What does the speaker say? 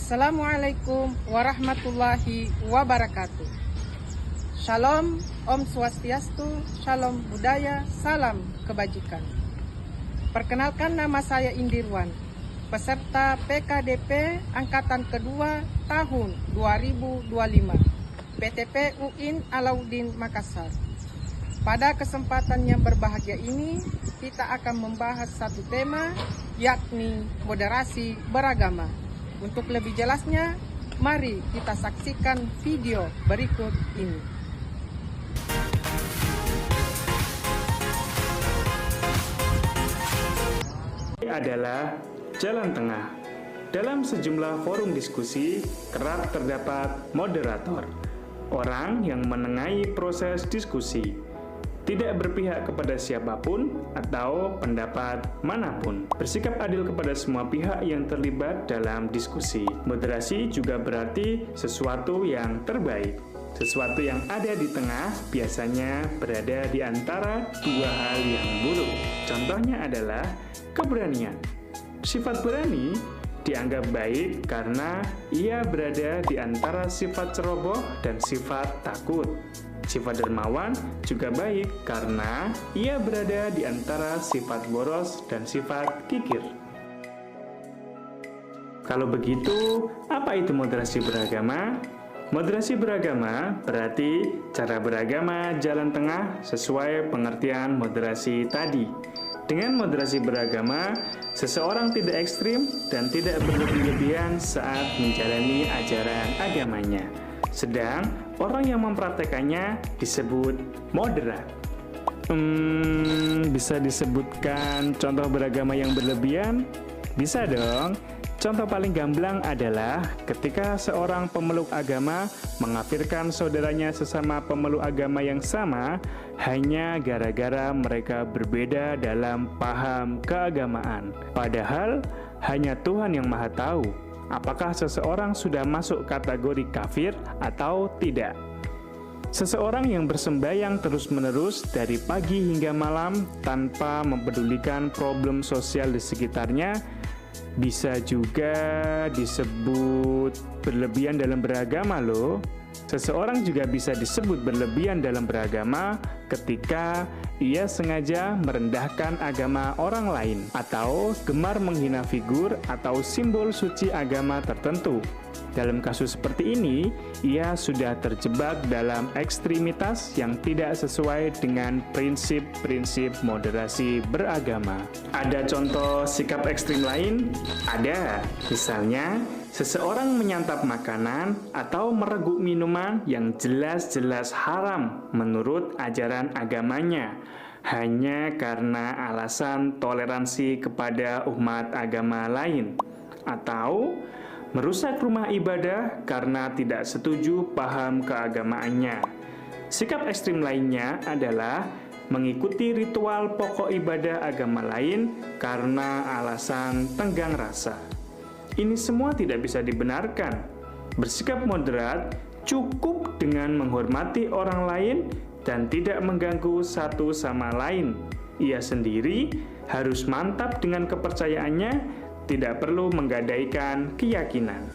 Assalamualaikum warahmatullahi wabarakatuh. Shalom, Om Swastiastu, Shalom Budaya, Salam Kebajikan. Perkenalkan, nama saya Indirwan, peserta PKDP Angkatan Kedua tahun 2025, PTP UIN Alauddin Makassar. Pada kesempatan yang berbahagia ini, kita akan membahas satu tema, yakni moderasi beragama. Untuk lebih jelasnya, mari kita saksikan video berikut ini. Adalah jalan tengah. Dalam sejumlah forum diskusi, kerap terdapat moderator, orang yang menengahi proses diskusi, tidak berpihak kepada siapapun atau pendapat manapun, bersikap adil kepada semua pihak yang terlibat dalam diskusi. Moderasi juga berarti sesuatu yang terbaik. Sesuatu yang ada di tengah biasanya berada di antara dua hal yang buruk. Contohnya adalah keberanian. Sifat berani dianggap baik karena ia berada di antara sifat ceroboh dan sifat takut. Sifat dermawan juga baik karena ia berada di antara sifat boros dan sifat kikir. Kalau begitu, apa itu moderasi beragama? Moderasi beragama berarti cara beragama jalan tengah sesuai pengertian moderasi tadi. Dengan moderasi beragama, seseorang tidak ekstrim dan tidak berlebih-lebihan saat menjalani ajaran agamanya. Sedang orang yang mempraktekannya disebut moderat. Bisa disebutkan contoh beragama yang berlebihan? Bisa dong. Contoh paling gamblang adalah ketika seorang pemeluk agama mengkafirkan saudaranya sesama pemeluk agama yang sama hanya gara-gara mereka berbeda dalam paham keagamaan. Padahal hanya Tuhan yang Maha Tahu apakah seseorang sudah masuk kategori kafir atau tidak. Seseorang yang bersembahyang terus-menerus dari pagi hingga malam tanpa mempedulikan problem sosial di sekitarnya bisa juga disebut berlebihan dalam beragama loh. Seseorang juga bisa disebut berlebihan dalam beragama ketika ia sengaja merendahkan agama orang lain atau gemar menghina figur atau simbol suci agama tertentu. Dalam kasus seperti ini, ia sudah terjebak dalam ekstremitas yang tidak sesuai dengan prinsip-prinsip moderasi beragama. Ada contoh sikap ekstrim lain? Ada. Misalnya, seseorang menyantap makanan atau mereguk minuman yang jelas-jelas haram menurut ajaran agamanya hanya karena alasan toleransi kepada umat agama lain, atau merusak rumah ibadah karena tidak setuju paham keagamaannya. Sikap ekstrim lainnya adalah mengikuti ritual pokok ibadah agama lain karena alasan tenggang rasa. Ini semua tidak bisa dibenarkan. Bersikap moderat cukup dengan menghormati orang lain dan tidak mengganggu satu sama lain. Ia sendiri harus mantap dengan kepercayaannya, tidak perlu menggadaikan keyakinan.